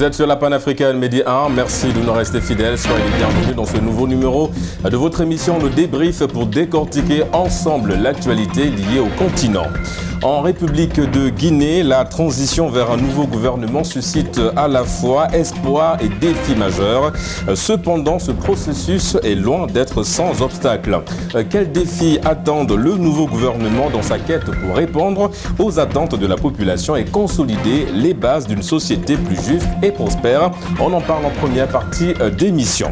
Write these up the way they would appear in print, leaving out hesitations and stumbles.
êtes sur la Panafricaine Midi 1, merci de nous rester fidèles, soyez les bienvenus dans ce nouveau numéro de votre émission Le Débrief pour décortiquer ensemble l'actualité liée au continent. En République de Guinée, la transition vers un nouveau gouvernement suscite à la fois espoir et défis majeurs. Cependant, ce processus est loin d'être sans obstacle. Quels défis attendent le nouveau gouvernement dans sa quête pour répondre aux attentes de la population et consolider les bases d'une société plus juste et prospère? On en parle en première partie d'émission.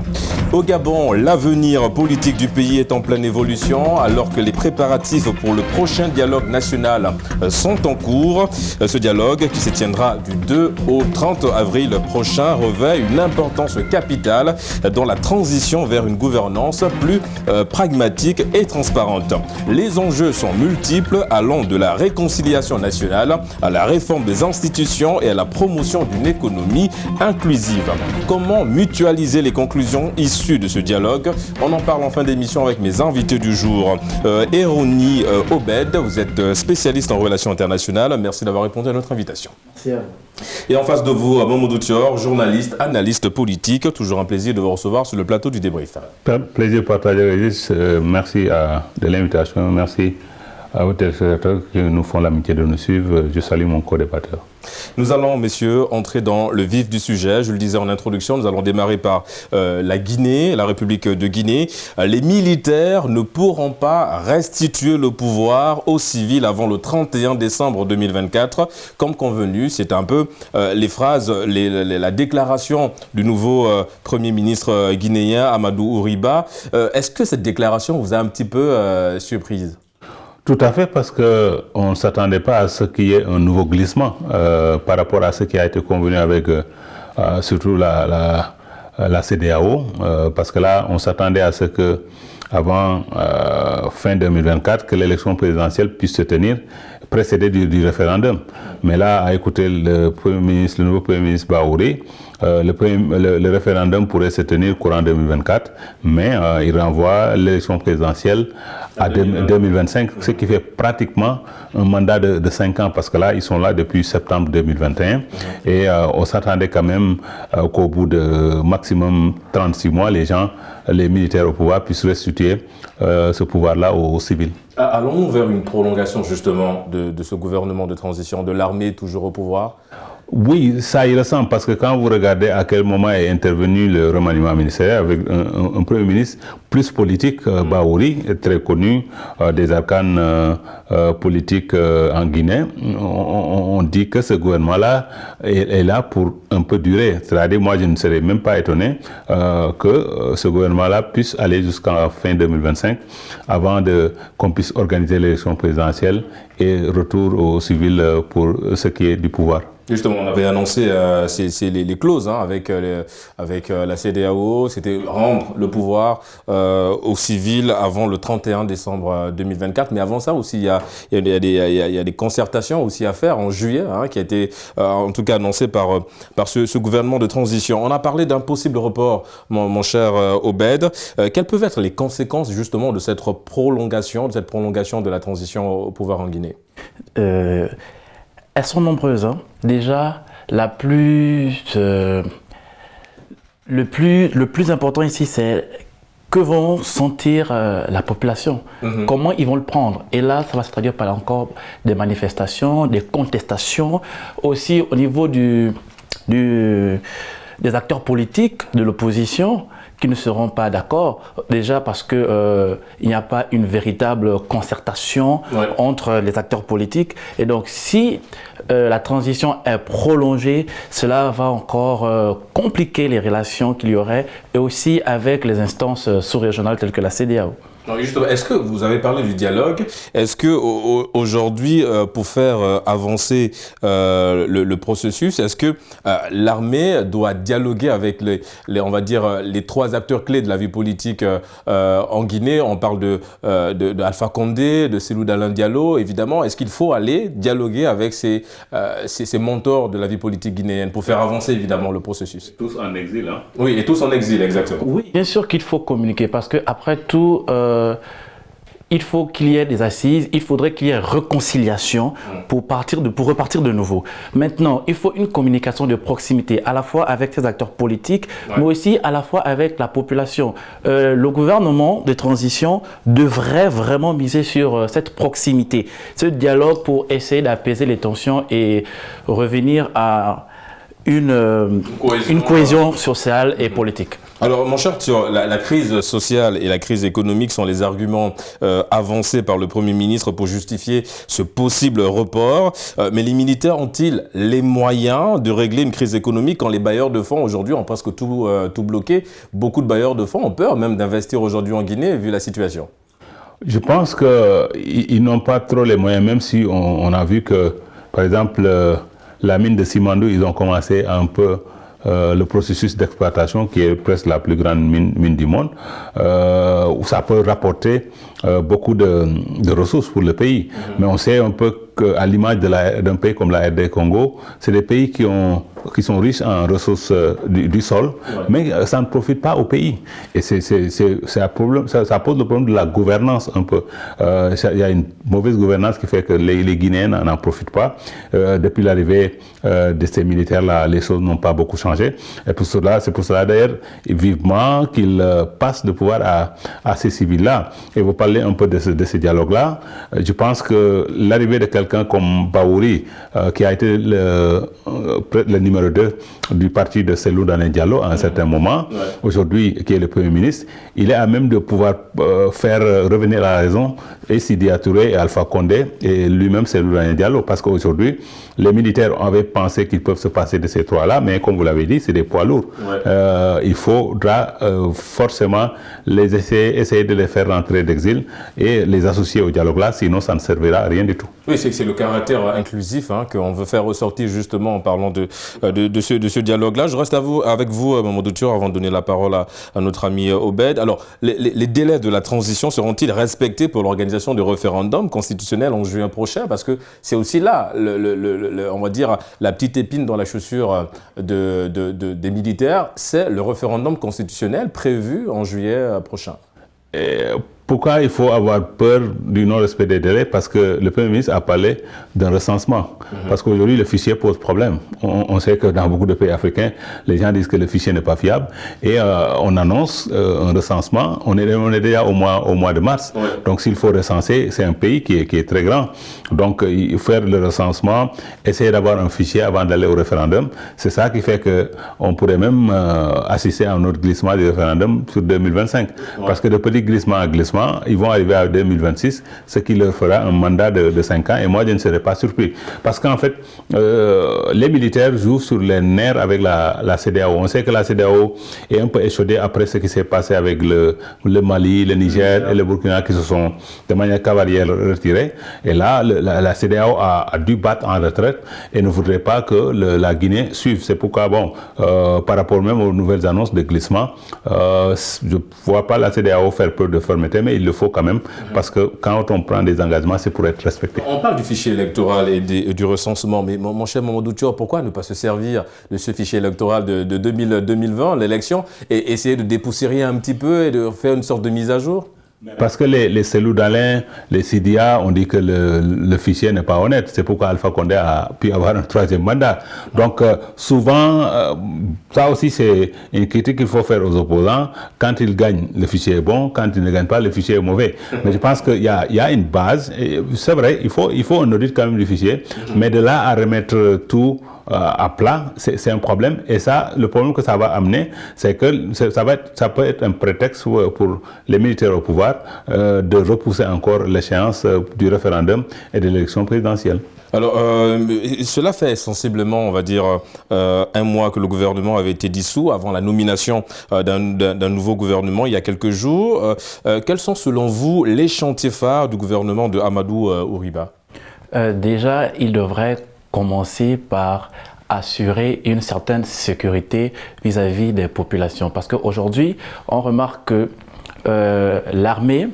Au Gabon, l'avenir politique du pays est en pleine évolution alors que les préparatifs pour le prochain dialogue national sont en cours. Ce dialogue, qui se tiendra du 2 au 30 avril prochain, revêt une importance capitale dans la transition vers une gouvernance plus pragmatique et transparente. Les enjeux sont multiples, allant de la réconciliation nationale à la réforme des institutions et à la promotion d'une économie inclusive. Comment mutualiser les conclusions issues de ce dialogue? On en parle en fin d'émission avec mes invités du jour. Eroni Obed, vous êtes spécialiste en relations internationales. Merci d'avoir répondu à notre invitation. Merci à vous. Et en face de vous, Mamadou Thior, journaliste, analyste politique. Toujours un plaisir de vous recevoir sur le plateau du débrief. Plaisir partagé, Régis. Merci de l'invitation. Merci à vos téléspectateurs qui nous font l'amitié de nous suivre. Je salue mon co-débatteur. Nous allons, messieurs, entrer dans le vif du sujet. Je le disais en introduction, nous allons démarrer par la Guinée, la République de Guinée. Les militaires ne pourront pas restituer le pouvoir aux civils avant le 31 décembre 2024. Comme convenu, c'est un peu les phrases, la déclaration du nouveau Premier ministre guinéen, Amadou Ouriba. Est-ce que cette déclaration vous a un petit peu surprise ? Tout à fait, parce qu'on ne s'attendait pas à ce qu'il y ait un nouveau glissement par rapport à ce qui a été convenu avec surtout la CEDEAO, parce que là, on s'attendait à ce que avant fin 2024, que l'élection présidentielle puisse se tenir, précédée du référendum. Mais là, à écouter le nouveau Premier ministre Baouri, le référendum pourrait se tenir courant 2024, mais il renvoie l'élection présidentielle à 2025, ce qui fait pratiquement un mandat de 5 ans, parce que là, ils sont là depuis septembre 2021, et on s'attendait quand même qu'au bout de maximum 36 mois, les militaires au pouvoir puissent restituer ce pouvoir-là aux civils. Allons-nous vers une prolongation justement de ce gouvernement de transition, de l'armée toujours au pouvoir? Oui, ça y ressemble, parce que quand vous regardez à quel moment est intervenu le remaniement ministériel avec un Premier ministre plus politique, Baouri, très connu des arcanes politiques en Guinée, on dit que ce gouvernement-là est là pour un peu durer. C'est-à-dire, moi, je ne serais même pas étonné que ce gouvernement-là puisse aller jusqu'à fin 2025 avant qu'on puisse organiser l'élection présidentielle et retour aux civils pour ce qui est du pouvoir. Justement, on avait annoncé les clauses avec la CEDEAO, c'était rendre le pouvoir aux civils avant le 31 décembre 2024. Mais avant ça aussi, il y a des concertations aussi à faire en juillet, qui a été en tout cas annoncé par ce gouvernement de transition. On a parlé d'un possible report, mon cher Obed. Quelles peuvent être les conséquences justement de cette prolongation de la transition au pouvoir en Guinée? Elles sont nombreuses. Déjà, le plus important ici, c'est que vont sentir la population, comment ils vont le prendre. Et là, ça va se traduire par encore des manifestations, des contestations, aussi au niveau des acteurs politiques de l'opposition qui ne seront pas d'accord, déjà parce que il n'y a pas une véritable concertation entre les acteurs politiques. Et donc, si la transition est prolongée, cela va encore compliquer les relations qu'il y aurait, et aussi avec les instances sous-régionales telles que la CEDEAO. Alors justement, est-ce que vous avez parlé du dialogue? Est-ce que aujourd'hui, pour faire avancer le processus, est-ce que l'armée doit dialoguer avec les trois acteurs clés de la vie politique en Guinée? On parle de Alpha Condé, de Cellou Dalein Diallo, évidemment. Est-ce qu'il faut aller dialoguer avec ces mentors de la vie politique guinéenne pour faire avancer évidemment le processus? Tous en exil, hein? Oui, et tous en exil, exactement. Oui, bien sûr qu'il faut communiquer, parce que après tout, il faut qu'il y ait des assises, il faudrait qu'il y ait réconciliation pour repartir de nouveau. Maintenant, il faut une communication de proximité, à la fois avec ces acteurs politiques, mais aussi à la fois avec la population. Le gouvernement de transition devrait vraiment miser sur cette proximité, ce dialogue pour essayer d'apaiser les tensions et revenir à une cohésion sociale et politique. Alors, mon cher Thion, la crise sociale et la crise économique sont les arguments avancés par le Premier ministre pour justifier ce possible report. Mais les militaires ont-ils les moyens de régler une crise économique quand les bailleurs de fonds aujourd'hui ont presque tout bloqué? Beaucoup de bailleurs de fonds ont peur même d'investir aujourd'hui en Guinée vu la situation. Je pense qu'ils n'ont pas trop les moyens, même si on a vu que, par exemple, la mine de Simandou, ils ont commencé un peu le processus d'exploitation qui est presque la plus grande mine du monde, où ça peut rapporter beaucoup de ressources pour le pays. Mais on sait un peu qu'à l'image d'un pays comme la RD Congo, c'est des pays qui sont riches en ressources du sol, mais ça ne profite pas au pays. Et ça pose le problème de la gouvernance un peu. Il y a une mauvaise gouvernance qui fait que les Guinéens n'en profitent pas. Depuis l'arrivée de ces militaires-là, les choses n'ont pas beaucoup changé. Et c'est pour cela d'ailleurs, vivement qu'ils passent de pouvoir à ces civils-là. Et vous parlez un peu de ce dialogue-là. Je pense que l'arrivée de quelqu'un comme Baouri, qui a été le numéro 2 du parti de Cellou Dalein Diallo à un certain moment, aujourd'hui qui est le Premier ministre, il est à même de pouvoir faire revenir à la raison et Sidi Touré et Alpha Condé et lui-même Cellou Dalein Diallo, parce qu'aujourd'hui les militaires avaient pensé qu'ils peuvent se passer de ces trois-là, mais comme vous l'avez dit, c'est des poids lourds. Il faudra forcément essayer de les faire rentrer d'exil et les associer au dialogue-là, sinon ça ne servira à rien du tout. Oui, c'est le caractère inclusif qu'on veut faire ressortir justement en parlant de ce dialogue-là. Je reste avec vous, Mamadou Thior, avant de donner la parole à notre ami Obed. Alors, les délais de la transition seront-ils respectés pour l'organisation du référendum constitutionnel en juin prochain? Parce que c'est aussi là, on va dire, la petite épine dans la chaussure des militaires, c'est le référendum constitutionnel prévu en juillet prochain. Pourquoi il faut avoir peur du non-respect des délais? Parce que le Premier ministre a parlé d'un recensement. Parce qu'aujourd'hui, le fichier pose problème. On sait que dans beaucoup de pays africains, les gens disent que le fichier n'est pas fiable. Et on annonce un recensement. On est déjà au mois de mars. Donc, s'il faut recenser, c'est un pays qui est très grand. Donc, il faut faire le recensement, essayer d'avoir un fichier avant d'aller au référendum. C'est ça qui fait qu'on pourrait même assister à un autre glissement du référendum sur 2025. Parce que de petits glissements à glissements, ils vont arriver à 2026, ce qui leur fera un mandat de 5 ans. Et moi, je ne serais pas surpris. Parce qu'en fait, les militaires jouent sur les nerfs avec la CEDEAO. On sait que la CEDEAO est un peu échaudée après ce qui s'est passé avec le Mali, le Niger et le Burkina qui se sont de manière cavalière retirés. Et là, la CEDEAO a dû battre en retraite et ne voudrait pas que la Guinée suive. C'est pourquoi, par rapport même aux nouvelles annonces de glissement, je ne vois pas la CEDEAO faire preuve de fermeté, mais il le faut quand même, parce que quand on prend des engagements, c'est pour être respecté. On parle du fichier électoral et du recensement, mais mon cher Mamadou Thior, pourquoi ne pas se servir de ce fichier électoral de 2020, l'élection, et essayer de dépoussiérer un petit peu et de faire une sorte de mise à jour? Parce que les Cellou Dalein, les Sidia ont dit que le fichier n'est pas honnête. C'est pourquoi Alpha Condé a pu avoir un 3e mandat. Donc souvent, ça aussi c'est une critique qu'il faut faire aux opposants. Quand ils gagnent, le fichier est bon. Quand ils ne gagnent pas, le fichier est mauvais. Mais je pense qu'il y a une base. C'est vrai, il faut un audit quand même du fichier. Mais de là à remettre tout à plat, c'est un problème. Et ça, le problème que ça va amener, c'est que ça peut être un prétexte pour les militaires au pouvoir de repousser encore l'échéance du référendum et de l'élection présidentielle. Alors, cela fait sensiblement, on va dire, un mois que le gouvernement avait été dissous avant la nomination d'un nouveau gouvernement il y a quelques jours. Quels sont, selon vous, les chantiers phares du gouvernement de Amadou Ouriba? Déjà, il devrait commencer par assurer une certaine sécurité vis-à-vis des populations. Parce qu'aujourd'hui, on remarque que l'armée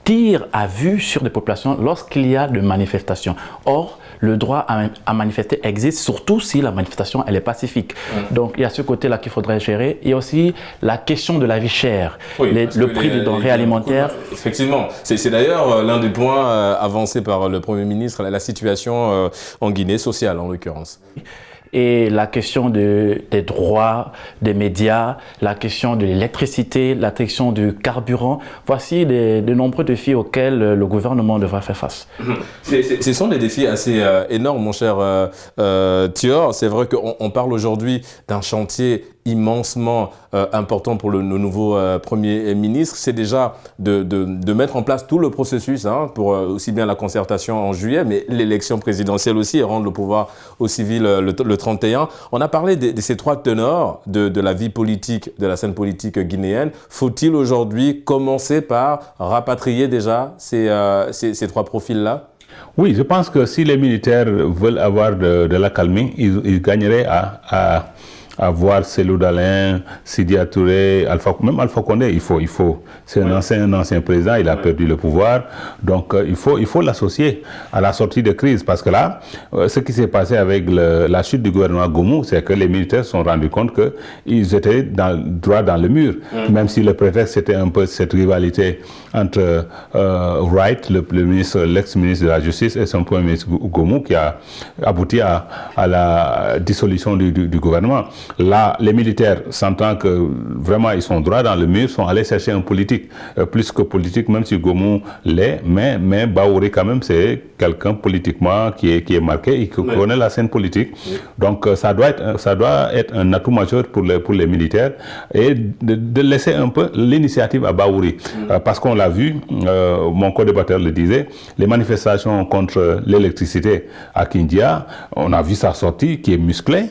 tir à vue sur des populations lorsqu'il y a de manifestations. Or, le droit à manifester existe, surtout si la manifestation elle est pacifique. Donc, il y a ce côté-là qu'il faudrait gérer. Il y a aussi la question de la vie chère, le prix des denrées alimentaires. Effectivement. C'est d'ailleurs l'un des points avancés par le Premier ministre, la situation en Guinée, sociale en l'occurrence. Et la question des droits des médias, la question de l'électricité, la question du carburant, voici de nombreux défis auxquels le gouvernement devra faire face. Ce sont des défis assez énormes, mon cher Thior. C'est vrai qu'on parle aujourd'hui d'un chantier immensement important pour le nouveau Premier ministre. C'est déjà de mettre en place tout le processus pour aussi bien la concertation en juillet, mais l'élection présidentielle aussi et rendre le pouvoir aux civils le 31. On a parlé de ces trois teneurs de la vie politique, de la scène politique guinéenne. Faut-il aujourd'hui commencer par rapatrier déjà ces trois profils-là? Oui, je pense que si les militaires veulent avoir de l'accalmie, ils gagneraient à voir Cellou Dalein, Sidya Touré, même Alpha Condé, c'est un ancien président, il a perdu le pouvoir, donc il faut l'associer à la sortie de crise, parce que là, ce qui s'est passé avec la chute du gouvernement Goumou, c'est que les militaires se sont rendus compte qu'ils étaient droit dans le mur, même si le prétexte c'était un peu cette rivalité entre Wright, l'ex-ministre de la Justice, et son premier ministre Goumou, qui a abouti à la dissolution du gouvernement. Là, les militaires, sentant que vraiment ils sont droits dans le mur, sont allés chercher un politique, plus que politique, même si Goumou l'est, mais Baouri quand même, c'est quelqu'un politiquement qui est marqué et qui connaît la scène politique. Donc ça doit être un atout majeur pour les militaires et de laisser un peu l'initiative à Baouri. Parce qu'on l'a vu, mon co-débatteur le disait, les manifestations contre l'électricité à Kindia, on a vu sa sortie qui est musclée,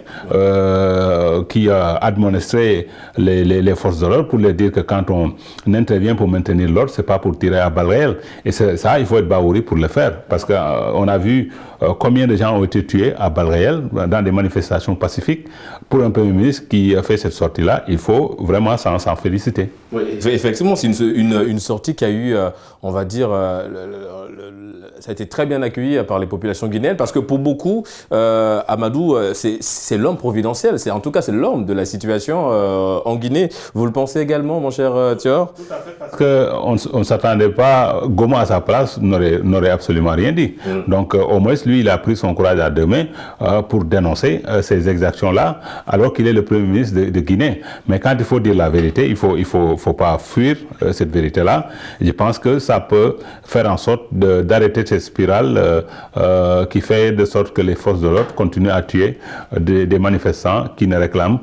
qui a admonesté les forces de l'ordre pour leur dire que quand on intervient pour maintenir l'ordre, c'est pas pour tirer à balles réelles. Et ça, il faut être Baouri pour le faire, parce qu'on a vu combien de gens ont été tués à balles réelles dans des manifestations pacifiques. Pour un Premier ministre qui a fait cette sortie-là, il faut vraiment s'en féliciter. Oui, effectivement, c'est une sortie qui a eu, on va dire, ça a été très bien accueilli par les populations guinéennes, parce que pour beaucoup, Amadou, c'est l'homme providentiel, en tout cas c'est l'homme de la situation en Guinée. Vous le pensez également, mon cher Thior? Tout à fait, parce qu'on ne s'attendait pas, Gouma à sa place n'aurait absolument rien dit. Donc au moins, lui, il a pris son courage à deux mains pour dénoncer ces exactions-là, alors qu'il est le Premier ministre de Guinée. Mais quand il faut dire la vérité, il faut pas fuir cette vérité-là. Je pense que ça peut faire en sorte d'arrêter cette spirale qui fait de sorte que les forces de l'ordre continuent à tuer des manifestants qui ne réclament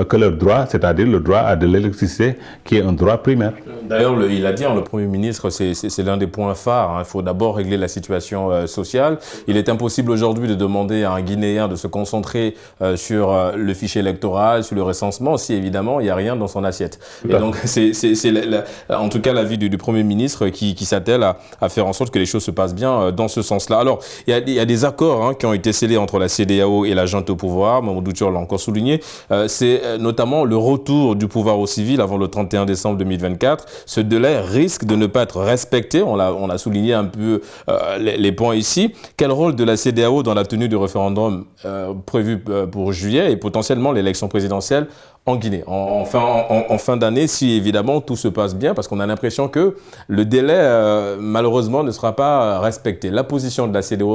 que leur droit, c'est-à-dire le droit à de l'électricité, qui est un droit primaire. D'ailleurs, il a dit, le Premier ministre, c'est l'un des points phares. Il faut d'abord régler la situation sociale. Il est impossible aujourd'hui de demander à un Guinéen de se concentrer sur le fichier électoral, sur le recensement, si évidemment il n'y a rien dans son assiette. Et donc, c'est en tout cas l'avis du Premier ministre qui s'attelle à faire en sorte que les choses se passent bien dans ce sens-là. Alors, il y a des accords qui ont été scellés entre la CEDEAO et la junte au pouvoir. Mamadou Thior l'a encore souligné. C'est notamment le retour du pouvoir aux civils avant le 31 décembre 2024. Ce délai risque de ne pas être respecté. On a souligné un peu les points ici. Quel rôle de la CEDEAO dans la tenue du référendum prévu pour juillet et potentiellement l'élection présidentielle en Guinée, en fin d'année, si évidemment tout se passe bien, parce qu'on a l'impression que le délai, malheureusement, ne sera pas respecté. La position de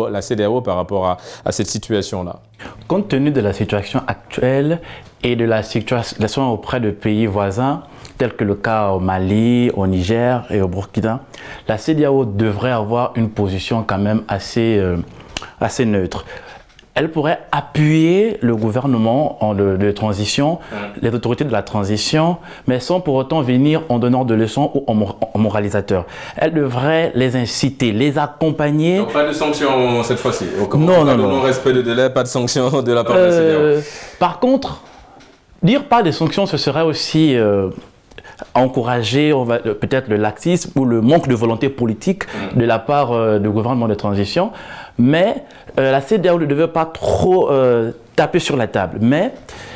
la CEDEAO par rapport à cette situation-là. Compte tenu de la situation actuelle et de la situation auprès de pays voisins, tels que le cas au Mali, au Niger et au Burkina, la CEDEAO devrait avoir une position quand même assez neutre. Elle pourrait appuyer le gouvernement de transition, les autorités de la transition, mais sans pour autant venir en donnant de leçons ou en moralisateur. Elle devrait les inciter, les accompagner. Donc pas de sanctions cette fois-ci. Non. Non-respect de délai, pas de sanctions de la part de la CEDEAO. Par contre, dire pas de sanctions, ce serait aussi encourager peut-être le laxisme ou le manque de volonté politique de la part du gouvernement de transition. Mais la CEDEAO ne devait pas trop taper sur la table, mais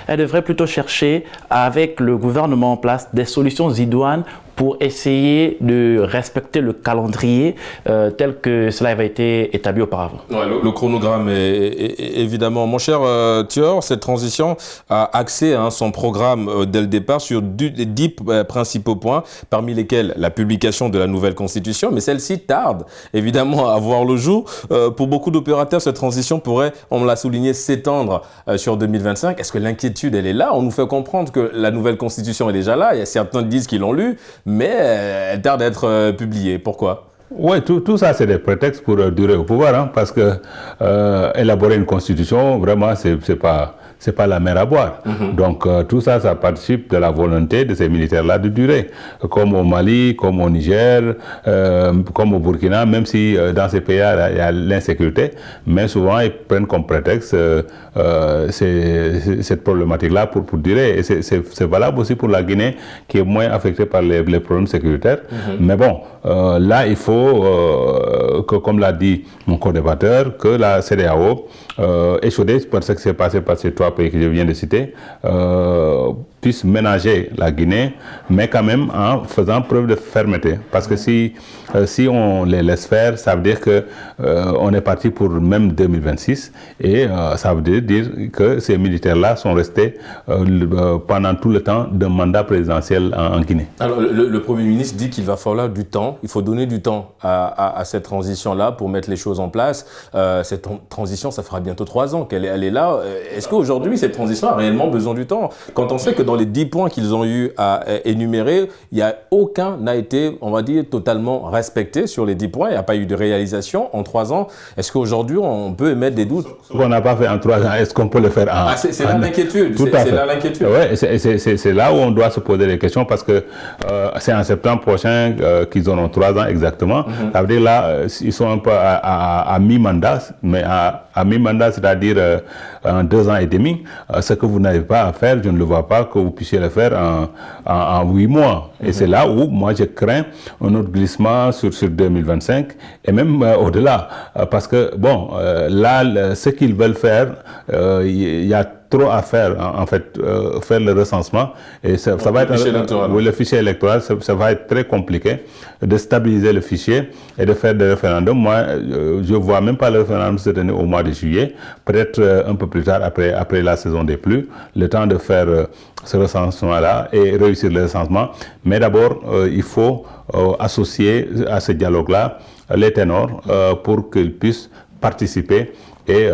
elle devrait plutôt chercher avec le gouvernement en place des solutions idoines pour essayer de respecter le calendrier tel que cela avait été établi auparavant. Ouais, le chronogramme est évidemment... Mon cher Thior, cette transition a axé son programme dès le départ sur 10 principaux points, parmi lesquels la publication de la nouvelle constitution, mais celle-ci tarde évidemment à voir le jour. Pour beaucoup d'opérateurs, cette transition pourrait, on l'a souligné, s'étendre sur 2025. Est-ce que l'inquiétude, elle est là? On nous fait comprendre que la nouvelle constitution est déjà là. Il y a certains qui disent qu'ils l'ont lue, mais elle tarde à être publiée. Pourquoi? Oui, tout ça, c'est des prétextes pour durer au pouvoir, parce que élaborer une constitution, vraiment, c'est pas la mer à boire. Donc, tout ça, ça participe de la volonté de ces militaires-là de durer. Comme au Mali, comme au Niger, comme au Burkina, même si dans ces pays-là, il y a l'insécurité, mais souvent, ils prennent comme prétexte cette problématique-là pour durer. Et c'est valable aussi pour la Guinée, qui est moins affectée par les problèmes sécuritaires. Mais bon, là, il faut que, comme l'a dit mon co-débatteur, que la CEDEAO, échaudée par ce qui s'est passé par ces 3 pays que je viens de citer, puisse ménager la Guinée, mais quand même en faisant preuve de fermeté. Parce que si on les laisse faire, ça veut dire qu'on est parti pour même 2026, et ça veut dire que ces militaires-là sont restés pendant tout le temps d'un mandat présidentiel en Guinée. Alors, le Premier ministre dit qu'il va falloir du temps, il faut donner du temps à cette transition-là pour mettre les choses en place. Cette transition, ça fera bientôt 3 ans qu'elle est là. Est-ce qu'aujourd'hui, cette transition a réellement besoin du temps? Quand on sait que dans les 10 points qu'ils ont eu à énumérer, aucun n'a été, on va dire, totalement respecté sur les 10 points. Il n'y a pas eu de réalisation en 3 ans. Est-ce qu'aujourd'hui, on peut émettre des doutes? Ce qu'on n'a pas fait en 3 ans, est-ce qu'on peut le faire en... c'est là l'inquiétude. C'est là l'inquiétude. Ouais, c'est là où on doit se poser des questions, parce que c'est en septembre prochain qu'ils auront 3 ans exactement. Ça veut dire là, ils sont un peu à mi-mandat, mais à mi-mandat, c'est-à-dire en 2 ans et demi. Ce que vous n'avez pas à faire, je ne le vois pas que vous puissiez le faire en 8 mois. Et c'est là où moi je crains un autre glissement sur 2025 et même au-delà. Parce que, bon, là, ce qu'ils veulent faire, il y a trop à faire, en fait, faire le recensement. Et ça va être le fichier électoral, ça va être très compliqué de stabiliser le fichier et de faire des référendums. Moi, je ne vois même pas le référendum se tenir au mois de juillet, peut-être un peu plus tard, après la saison des pluies, le temps de faire ce recensement-là et réussir le recensement. Mais d'abord, il faut associer à ce dialogue-là les ténors pour qu'ils puissent participer et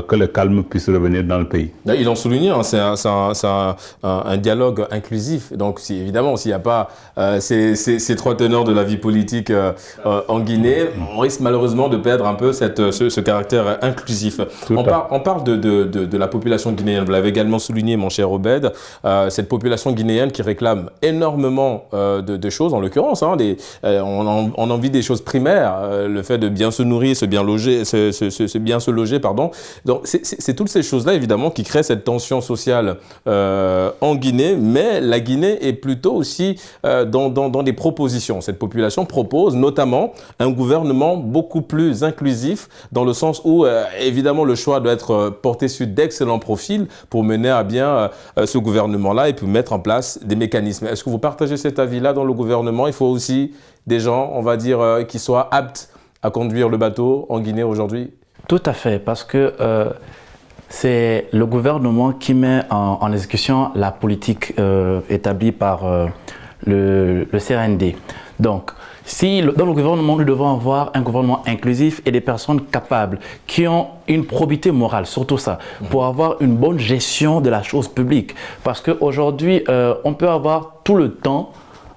que le calme puisse revenir dans le pays. Ils l'ont souligné, c'est un dialogue inclusif. Donc, évidemment, s'il n'y a pas ces 3 teneurs de la vie politique en Guinée, on risque malheureusement de perdre un peu ce caractère inclusif. On parle de la population guinéenne. Vous l'avez également souligné, mon cher Obed. Cette population guinéenne qui réclame énormément de choses, en l'occurrence. On en vit des choses primaires. Le fait de bien se nourrir, bien se loger, pardon. Donc, c'est toutes ces choses-là, évidemment, qui créent cette tension sociale en Guinée, mais la Guinée est plutôt aussi dans des propositions. Cette population propose notamment un gouvernement beaucoup plus inclusif, dans le sens où, évidemment, le choix doit être porté sur d'excellents profils pour mener à bien ce gouvernement-là et puis mettre en place des mécanismes. Est-ce que vous partagez cet avis-là dans le gouvernement? Il faut aussi des gens, on va dire, qui soient aptes à conduire le bateau en Guinée aujourd'hui? Tout à fait, parce que c'est le gouvernement qui met en exécution la politique établie par le CRND. Donc, dans le gouvernement, nous devons avoir un gouvernement inclusif et des personnes capables, qui ont une probité morale, surtout ça, pour avoir une bonne gestion de la chose publique. Parce qu'aujourd'hui, on peut avoir tout le temps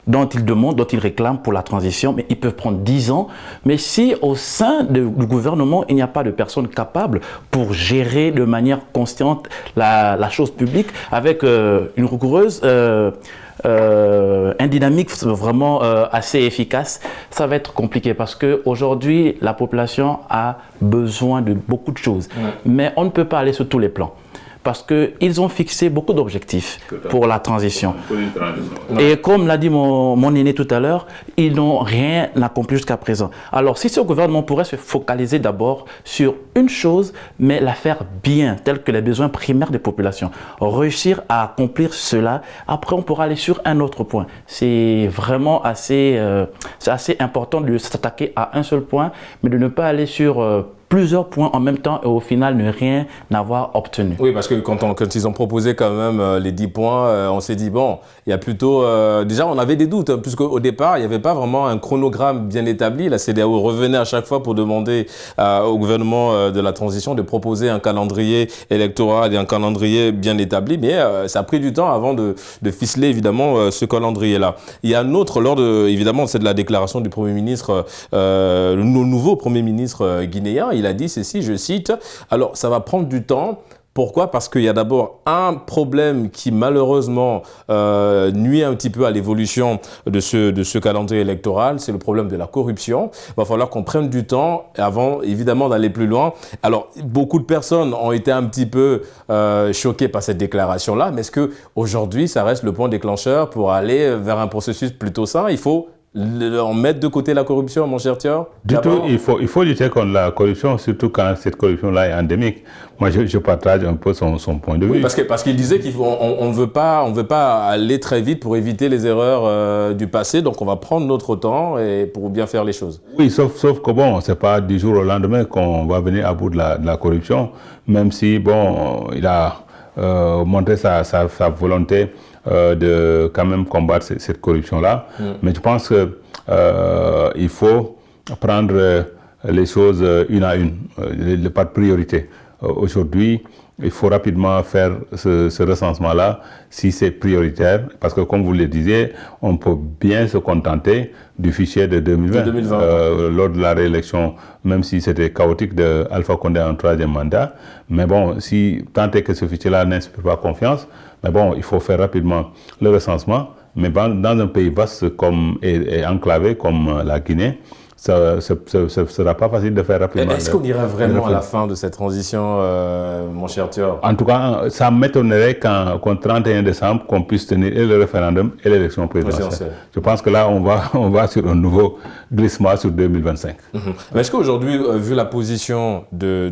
dont ils demandent, dont ils réclament pour la transition, mais ils peuvent prendre 10 ans. Mais si au sein du gouvernement, il n'y a pas de personnes capables pour gérer de manière constante la chose publique, avec une rigoureuse, un dynamique vraiment assez efficace, ça va être compliqué, parce qu'aujourd'hui, la population a besoin de beaucoup de choses. Mais on ne peut pas aller sur tous les plans. parce qu'ils ont fixé beaucoup d'objectifs pour la transition. Ouais. Et comme l'a dit mon aîné tout à l'heure, ils n'ont rien accompli jusqu'à présent. Alors, si ce gouvernement pourrait se focaliser d'abord sur une chose, mais la faire bien, telle que les besoins primaires des populations, réussir à accomplir cela, après on pourra aller sur un autre point. C'est vraiment assez important de s'attaquer à un seul point, mais de ne pas aller sur plusieurs points en même temps et au final ne rien avoir obtenu. Oui, parce que quand ils ont proposé quand même les 10 points, on s'est dit, bon, il y a plutôt... déjà, on avait des doutes, puisqu'au départ, il n'y avait pas vraiment un chronogramme bien établi. La CEDEAO revenait à chaque fois pour demander au gouvernement de la transition de proposer un calendrier électoral et un calendrier bien établi, mais ça a pris du temps avant de ficeler, évidemment, ce calendrier-là. Il y a un autre, évidemment, c'est de la déclaration du Premier ministre, le nouveau Premier ministre guinéen. Il a dit ceci, je cite, « Alors, ça va prendre du temps. Pourquoi ? Parce qu'il y a d'abord un problème qui, malheureusement, nuit un petit peu à l'évolution de ce calendrier électoral. C'est le problème de la corruption. Il va falloir qu'on prenne du temps avant, évidemment, d'aller plus loin. » Alors, beaucoup de personnes ont été un petit peu choquées par cette déclaration-là. Mais est-ce qu'aujourd'hui, ça reste le point déclencheur pour aller vers un processus plutôt sain ? Il faut en mettre de côté la corruption, mon cher Thior? Du tout, il faut lutter contre la corruption, surtout quand cette corruption-là est endémique. Moi, je partage un peu son point de vue. Oui, parce qu'il disait qu'on ne veut pas aller très vite pour éviter les erreurs du passé, donc on va prendre notre temps pour bien faire les choses. Oui, sauf que bon, c'est pas du jour au lendemain qu'on va venir à bout de la corruption, même si, bon, il a montré sa volonté de quand même combattre cette corruption-là. Mais je pense qu'il faut prendre les choses une à une, par priorité. Aujourd'hui, il faut rapidement faire ce recensement-là si c'est prioritaire, parce que comme vous le disiez, on peut bien se contenter du fichier de 2020. Lors de la réélection, même si c'était chaotique de Alpha Condé en 3e mandat, mais bon, si tant est que ce fichier-là n'inspire pas confiance, mais bon, il faut faire rapidement le recensement, mais dans un pays vaste et enclavé comme la Guinée, ça ne sera pas facile de faire rapidement. Est-ce qu'on ira vraiment à la fin de cette transition, mon cher Thior? En tout cas, ça m'étonnerait qu'au 31 décembre, qu'on puisse tenir et le référendum et l'élection présidentielle. Je pense que là, on va sur un nouveau glissement sur 2025. Mais est-ce qu'aujourd'hui, vu la position de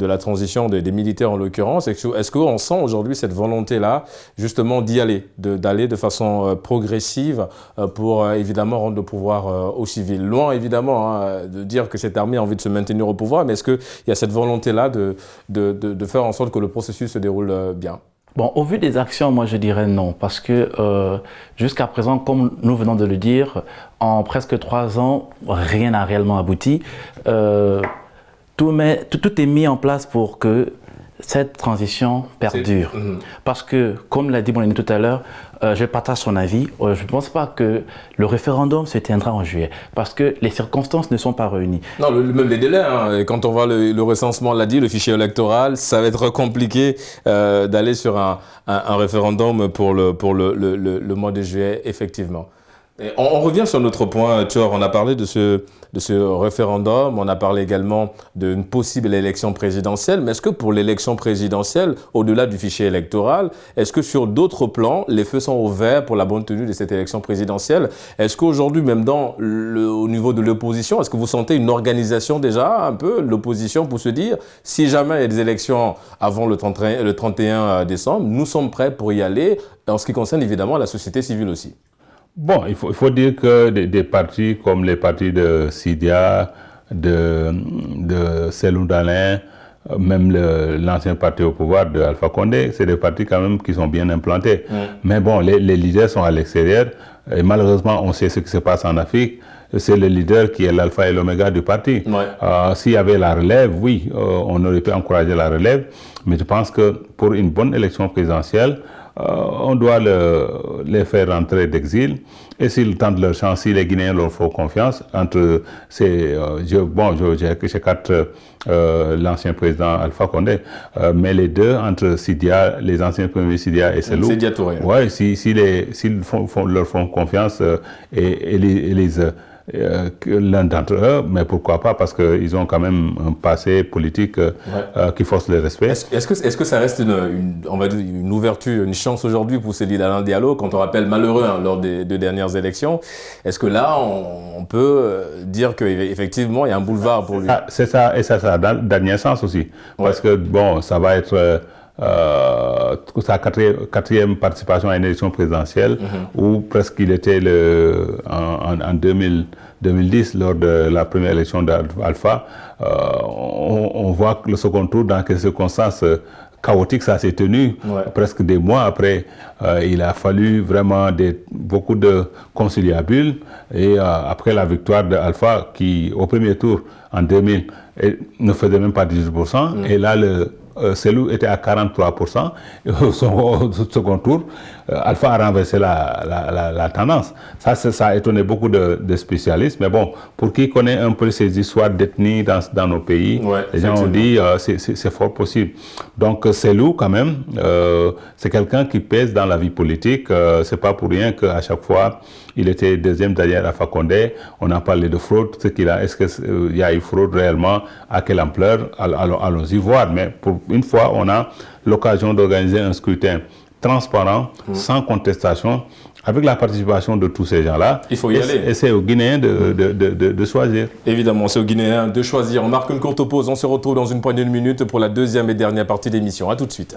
la transition des militaires en l'occurrence, est-ce qu'on sent aujourd'hui cette volonté-là, justement, d'aller de façon progressive pour évidemment rendre le pouvoir aux civils? Loin évidemment de dire que cette armée a envie de se maintenir au pouvoir, mais est-ce qu'il y a cette volonté-là de faire en sorte que le processus se déroule bien? Bon, au vu des actions, moi je dirais non, parce que jusqu'à présent, comme nous venons de le dire, en presque 3 ans, rien n'a réellement abouti. Tout est mis en place pour que cette transition perdure. Parce que, comme l'a dit mon ami tout à l'heure, je partage son avis. Je ne pense pas que le référendum se tiendra en juillet, parce que les circonstances ne sont pas réunies. Non, même les délais. Quand on voit le recensement, l'a dit, le fichier électoral, ça va être compliqué d'aller sur un référendum pour le mois de juillet, effectivement. Et on revient sur notre point, Thior. On a parlé de ce référendum, on a parlé également d'une possible élection présidentielle. Mais est-ce que pour l'élection présidentielle, au-delà du fichier électoral, est-ce que sur d'autres plans, les feux sont au vert pour la bonne tenue de cette élection présidentielle? Est-ce qu'aujourd'hui, même au niveau de l'opposition, est-ce que vous sentez une organisation déjà, un peu, l'opposition, pour se dire, si jamais il y a des élections avant le 31 décembre, nous sommes prêts pour y aller, en ce qui concerne évidemment la société civile aussi? Bon, il faut dire que des partis comme les partis de Sidia, de Cellou Dalein, même l'ancien parti au pouvoir de Alpha Condé, c'est des partis quand même qui sont bien implantés. Mais bon, les leaders sont à l'extérieur et malheureusement, on sait ce qui se passe en Afrique. C'est le leader qui est l'alpha et l'oméga du parti. S'il y avait la relève, oui, on aurait pu encourager la relève, mais je pense que pour une bonne élection présidentielle, on doit les faire rentrer d'exil. Et s'ils tentent leur chance, si les Guinéens leur font confiance, entre j'écarte l'ancien président Alpha Condé, mais les deux, entre Sidia, les anciens premiers Sidia et Cellou, Sidia Touré. Ouais, s'ils leur font confiance et élisent que l'un d'entre eux, mais pourquoi pas, parce qu'ils ont quand même un passé politique qui force le respect. Est-ce que ça reste on va dire une ouverture, une chance aujourd'hui pour Céline Alain Diallo, quand on rappelle malheureux lors des 2 dernières élections? Est-ce que là, on peut dire qu'effectivement, il y a un boulevard pour lui? C'est ça, et ça a dernier sens aussi. Parce que, bon, ça va être sa quatrième participation à une élection présidentielle, où presque il était en 2010, lors de la première élection d'Alpha. On voit que le second tour, dans quelles circonstances chaotiques ça s'est tenu, presque des mois après. Il a fallu vraiment beaucoup de conciliabules, et après la victoire d'Alpha, qui au premier tour en 2000 ne faisait même pas 18%, et là Cellou était à 43%. Au second tour, Alpha a renversé la tendance. Ça a étonné beaucoup de spécialistes. Mais bon, pour qui connaît un peu ces histoires d'ethnie dans nos pays, les gens ont dit c'est fort possible. Donc Cellou, quand même, c'est quelqu'un qui pèse dans la vie politique. C'est pas pour rien qu'à chaque fois, il était deuxième derrière Alpha Condé. On a parlé de fraude. Est-ce qu'il y a eu fraude réellement? À quelle ampleur? Allons-y voir. Mais pour une fois, on a l'occasion d'organiser un scrutin transparent, sans contestation, avec la participation de tous ces gens-là. Il faut y aller. Et c'est aux Guinéens de choisir. Évidemment, c'est aux Guinéens de choisir. On marque une courte pause. On se retrouve dans une poignée de minutes pour la 2e et dernière partie d'émission. À tout de suite.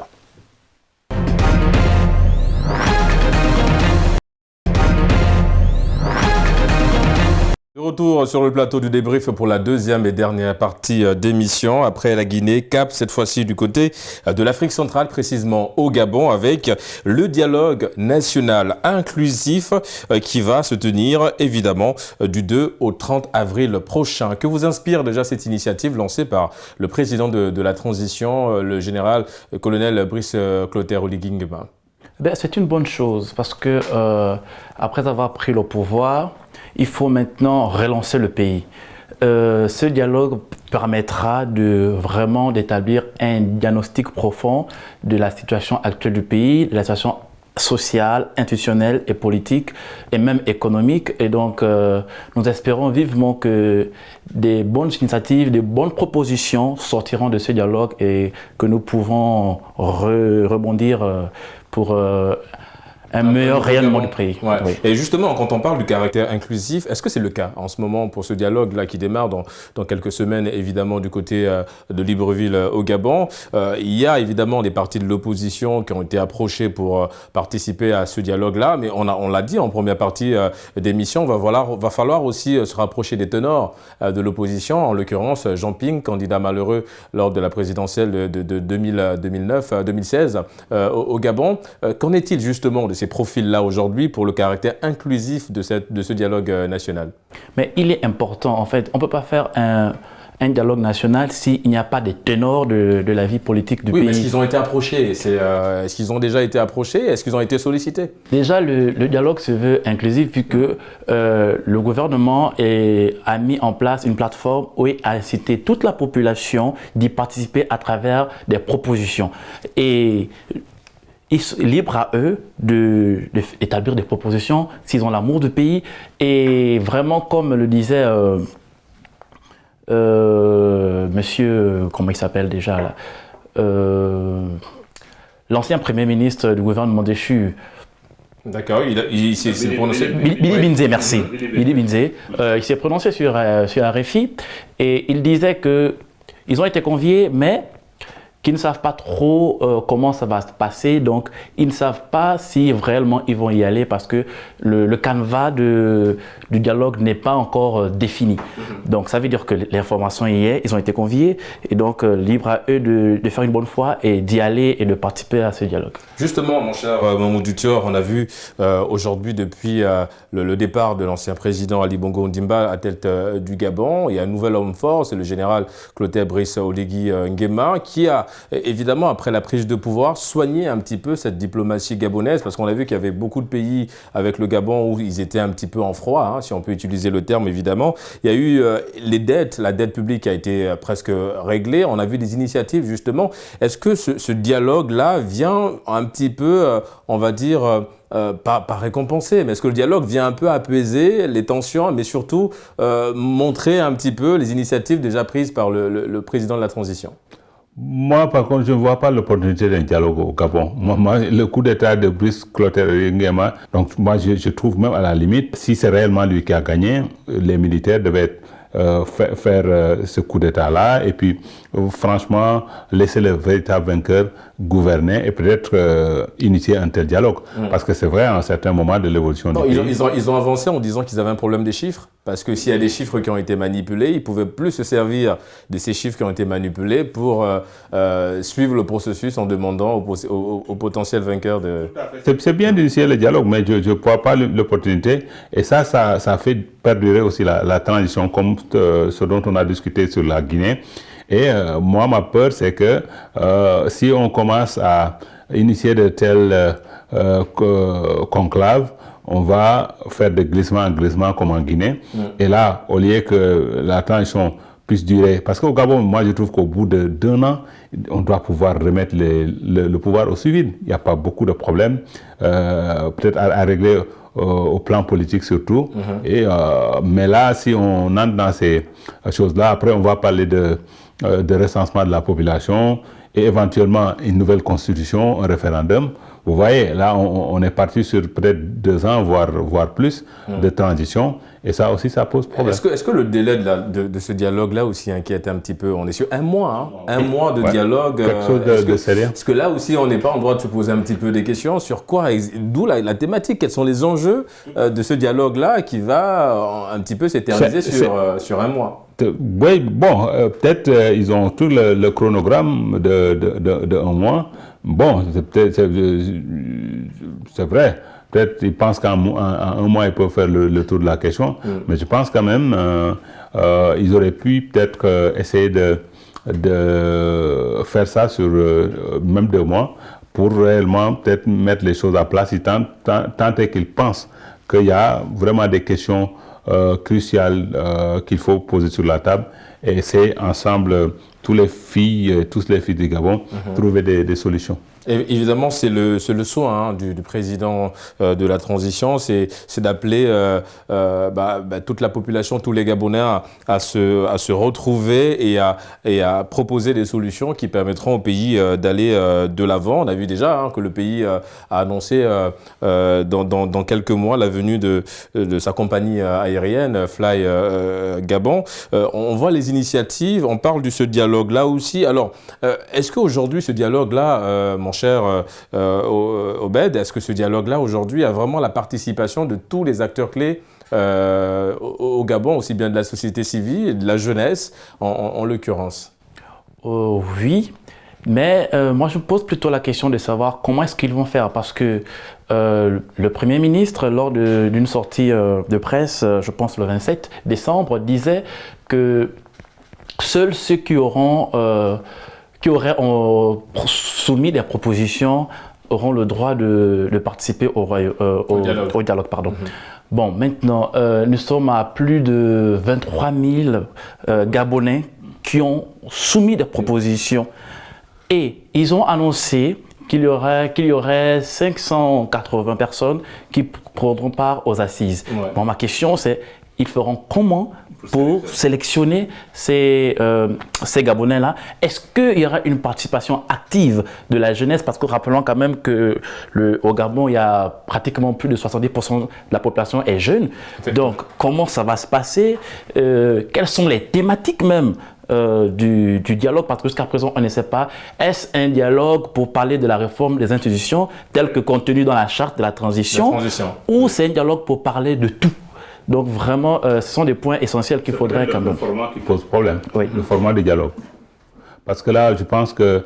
De retour sur le plateau du débrief pour la 2e et dernière partie d'émission. Après la Guinée, cap cette fois-ci du côté de l'Afrique centrale, précisément au Gabon, avec le dialogue national inclusif qui va se tenir évidemment du 2 au 30 avril prochain. Que vous inspire déjà cette initiative lancée par le président de la transition, le général colonel Brice Clotaire Oligui Nguema? C'est une bonne chose parce que après avoir pris le pouvoir, il faut maintenant relancer le pays. Ce dialogue permettra vraiment d'établir un diagnostic profond de la situation actuelle du pays, de la situation sociale, institutionnelle et politique et même économique. Et donc, nous espérons vivement que des bonnes initiatives, des bonnes propositions sortiront de ce dialogue et que nous pouvons rebondir pour un meilleur rayonnement du pays. Oui. Et justement, quand on parle du caractère inclusif, est-ce que c'est le cas en ce moment pour ce dialogue-là qui démarre dans quelques semaines, évidemment, du côté de Libreville au Gabon? Il y a évidemment des partis de l'opposition qui ont été approchés pour participer à ce dialogue-là, mais on l'a dit en première partie d'émission, va falloir aussi se rapprocher des ténors de l'opposition, en l'occurrence Jean Ping, candidat malheureux lors de la présidentielle de 2016 au Gabon. Qu'en est-il justement de ces profils-là aujourd'hui pour le caractère inclusif de ce dialogue national? Mais il est important, en fait, on ne peut pas faire un dialogue national s'il n'y a pas des ténors de la vie politique du pays. Oui, mais est-ce qu'ils ont été approchés? Est-ce qu'ils ont déjà été approchés? Est-ce qu'ils ont été sollicités? Déjà, le dialogue se veut inclusif vu que le gouvernement a mis en place une plateforme où il a incité toute la population d'y participer à travers des propositions. Et libre à eux d'établir des propositions s'ils ont l'amour du pays. Et vraiment, comme le disait monsieur, comment il s'appelle déjà là, l'ancien premier ministre du gouvernement déchu. D'accord, il s'est prononcé. Billy Binzé, merci. Billy Binzé. Il s'est prononcé sur RFI et il disait qu'ils ont été conviés, mais qui ne savent pas trop comment ça va se passer, donc ils ne savent pas si réellement ils vont y aller parce que le canevas du dialogue n'est pas encore défini. Donc ça veut dire que l'information y est, ils ont été conviés et donc libre à eux de faire une bonne foi et d'y aller et de participer à ce dialogue. Justement, mon cher Mamadou Thior, on a vu aujourd'hui depuis le départ de l'ancien président Ali Bongo Ondimba à tête du Gabon, il y a un nouvel homme fort, c'est le général Clotaire Brice Oligui Nguema qui a évidemment, après la prise de pouvoir, soigner un petit peu cette diplomatie gabonaise, parce qu'on a vu qu'il y avait beaucoup de pays avec le Gabon où ils étaient un petit peu en froid, si on peut utiliser le terme, évidemment. Il y a eu les dettes, la dette publique a été presque réglée. On a vu des initiatives, justement. Est-ce que ce dialogue-là vient un petit peu, on va dire, pas récompenser, mais est-ce que le dialogue vient un peu apaiser les tensions, mais surtout montrer un petit peu les initiatives déjà prises par le président de la transition? Moi, par contre, je ne vois pas l'opportunité d'un dialogue au Gabon. Moi, le coup d'État de Brice Clotaire Nguema, donc moi, je trouve même à la limite, si c'est réellement lui qui a gagné, les militaires devaient faire ce coup d'État-là et puis franchement laisser le véritable vainqueur gouverner et peut-être initier un tel dialogue. Parce que c'est vrai, à un certain moment de l'évolution du pays... Ils ont avancé en disant qu'ils avaient un problème des chiffres, parce que s'il y a des chiffres qui ont été manipulés, ils ne pouvaient plus se servir de ces chiffres qui ont été manipulés pour suivre le processus en demandant au potentiel vainqueur de... C'est bien d'initier le dialogue, mais je ne vois pas l'opportunité. Et ça fait perdurer aussi la transition, comme ce dont on a discuté sur la Guinée. Et moi, ma peur, c'est que si on commence à initier de tels conclaves, on va faire de glissement en glissement comme en Guinée. Et là, au lieu que la transition puisse durer, parce qu'au Gabon, moi, je trouve qu'au bout d'1 an, on doit pouvoir remettre le pouvoir au civil. Il n'y a pas beaucoup de problèmes, peut-être à régler au plan politique surtout. Et, mais là, si on entre dans ces choses-là, après, on va parler de recensement de la population et éventuellement une nouvelle constitution, un référendum. Vous voyez, là, on est parti sur peut-être 2 ans, voire plus de transition. Et ça aussi, ça pose problème. Est-ce que le délai de ce dialogue-là aussi inquiète un petit peu? On est sur 1 mois, un mois de dialogue. Quelque chose de sérieux. Parce que là aussi, on n'est pas en droit de se poser un petit peu des questions sur quoi, d'où la thématique, quels sont les enjeux de ce dialogue-là qui va un petit peu s'éterniser sur 1 mois? Oui, bon, peut-être ils ont tout le chronogramme de 1 mois. Bon, c'est vrai. Peut-être ils pensent qu'en 1 mois, ils peuvent faire le tour de la question. Mais je pense quand même ils auraient pu peut-être essayer de faire ça sur même 2 mois pour réellement peut-être mettre les choses à place tant est qu'ils pensent qu'il y a vraiment des questions cruciales qu'il faut poser sur la table et essayer ensemble, tous les filles du Gabon, trouver des solutions. Et évidemment, c'est le souhait du président de la transition, c'est d'appeler toute la population, tous les Gabonais à se retrouver et à proposer des solutions qui permettront au pays d'aller de l'avant. On a vu déjà que le pays a annoncé dans quelques mois la venue de sa compagnie aérienne Fly Gabon. On voit les initiatives, on parle de ce dialogue-là aussi. Alors, est-ce qu'aujourd'hui, ce dialogue-là, mon cher Obed, est-ce que ce dialogue-là aujourd'hui a vraiment la participation de tous les acteurs clés au Gabon, aussi bien de la société civile, de la jeunesse en l'occurrence? Oui, mais moi je me pose plutôt la question de savoir comment est-ce qu'ils vont faire, parce que le Premier ministre, lors d'une sortie de presse, je pense le 27 décembre, disait que seuls ceux qui auraient soumis des propositions auront le droit de participer au dialogue. Pardon. Bon, maintenant, nous sommes à plus de 23 000 Gabonais qui ont soumis des propositions et ils ont annoncé qu'il y aurait 580 personnes qui prendront part aux assises. Bon, ma question c'est, ils feront comment pour sélectionner ces Gabonais-là? Est-ce qu'il y aura une participation active de la jeunesse? Parce que rappelons quand même qu'au Gabon, il y a pratiquement plus de 70% de la population est jeune. Donc, comment ça va se passer? Quelles sont les thématiques même du dialogue? Parce que jusqu'à présent, on ne sait pas. Est-ce un dialogue pour parler de la réforme des institutions telle que contenue dans la charte de la transition. Ou c'est un dialogue pour parler de tout? Donc vraiment, ce sont des points essentiels qu'il faudrait quand même. Le format qui pose problème, le format du dialogue. Parce que là, je pense que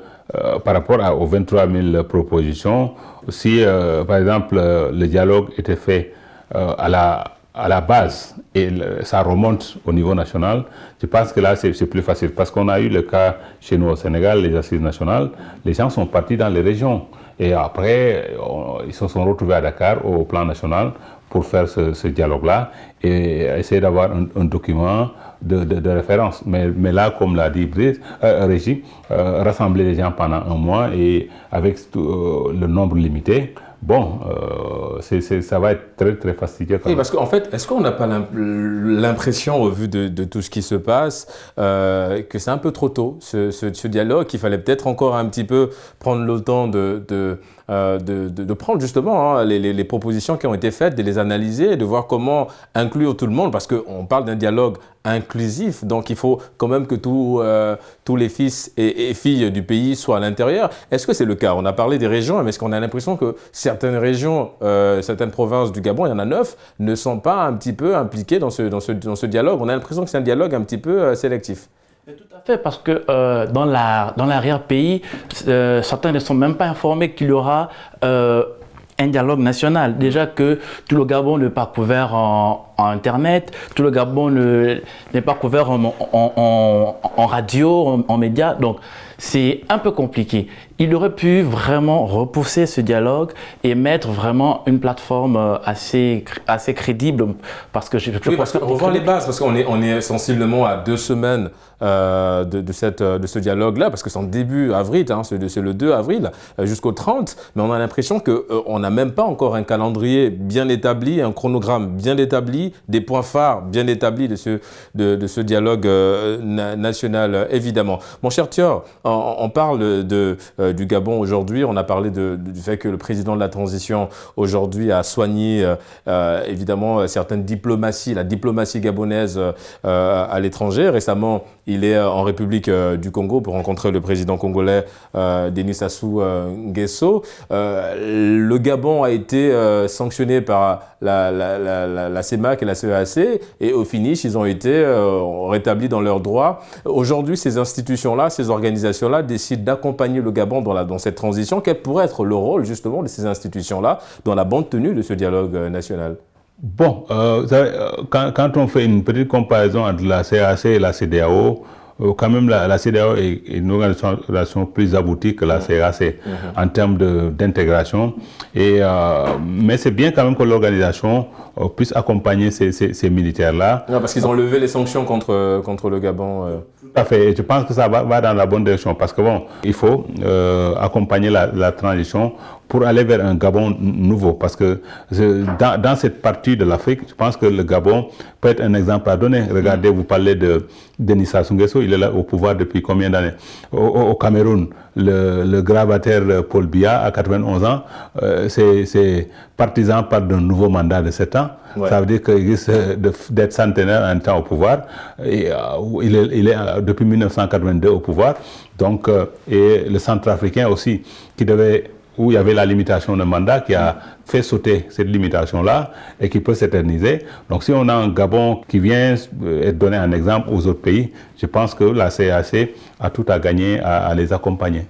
par rapport aux 23 000 propositions, si par exemple le dialogue était fait à à la base et ça remonte au niveau national, je pense que là c'est plus facile parce qu'on a eu le cas chez nous au Sénégal, les assises nationales, les gens sont partis dans les régions et après ils se sont retrouvés à Dakar au plan national pour faire ce dialogue-là et essayer d'avoir un document de référence. Mais là, comme l'a dit Régis, rassembler les gens pendant un mois et avec le nombre limité, bon, ça va être très, très fastidieux. Oui, parce qu'en fait, est-ce qu'on n'a pas l'impression, au vu de tout ce qui se passe, que c'est un peu trop tôt, ce dialogue, qu'il fallait peut-être encore un petit peu prendre le temps de prendre justement les propositions qui ont été faites, de les analyser et de voir comment inclure tout le monde, parce qu'on parle d'un dialogue inclusif, donc il faut quand même que tous les fils et filles du pays soient à l'intérieur. Est-ce que c'est le cas? On a parlé des régions, mais est-ce qu'on a l'impression que certaines régions, certaines provinces du Gabon, il y en a 9, ne sont pas un petit peu impliquées dans ce dialogue? On a l'impression que c'est un dialogue un petit peu sélectif. Tout à fait, parce que dans l'arrière-pays, certains ne sont même pas informés qu'il y aura un dialogue national. Déjà que tout le Gabon n'est pas couvert en Internet, tout le Gabon n'est pas couvert en radio, en médias, donc c'est un peu compliqué. Il aurait pu vraiment repousser ce dialogue et mettre vraiment une plateforme assez crédible, parce que parce qu'on revoit les bases, parce qu'on est sensiblement à 2 semaines de ce dialogue-là, parce que c'est en début avril, c'est le 2 avril jusqu'au 30, mais on a l'impression qu'on n'a même pas encore un calendrier bien établi, un chronogramme bien établi, des points phares bien établis de ce dialogue national, évidemment. Mon cher Thior, on parle du Gabon aujourd'hui, on a parlé du fait que le président de la transition aujourd'hui a soigné évidemment certaines diplomaties, la diplomatie gabonaise à l'étranger. Récemment, il est en République du Congo pour rencontrer le président congolais Denis Sassou Nguesso. Le Gabon a été sanctionné par la CEMAC et la CEAC et au finish, ils ont été rétablis dans leurs droits. Aujourd'hui, ces institutions-là, ces organisations-là décident d'accompagner le Gabon dans cette transition. Quel pourrait être le rôle justement de ces institutions-là dans la bonne tenue de ce dialogue national? Bon, quand on fait une petite comparaison entre la CAC et la CEDEAO, quand même la CEDEAO est une organisation plus aboutie que la CAC en termes d'intégration. Mais c'est bien quand même que l'organisation puisse accompagner ces militaires-là. Non, parce qu'ils ont levé les sanctions contre le Gabon. Tout à fait. Et je pense que ça va dans la bonne direction parce que bon, il faut accompagner la transition pour aller vers un Gabon nouveau. Parce que dans cette partie de l'Afrique, je pense que le Gabon peut être un exemple à donner. Regardez, vous parlez de Denis Sassou Nguesso, il est là au pouvoir depuis combien d'années? Au Cameroun, le gravataire Paul Biya, à 91 ans, ses partisans parlent d'un nouveau mandat de 7 ans. Ouais. Ça veut dire qu'il risque d'être centenaire en temps au pouvoir. Et, il est depuis 1982 au pouvoir. Donc, et le Centrafricain aussi, où il y avait la limitation de mandat, qui a fait sauter cette limitation-là et qui peut s'éterniser. Donc si on a un Gabon qui vient être donné un exemple aux autres pays, je pense que la CAC a tout à gagner à les accompagner.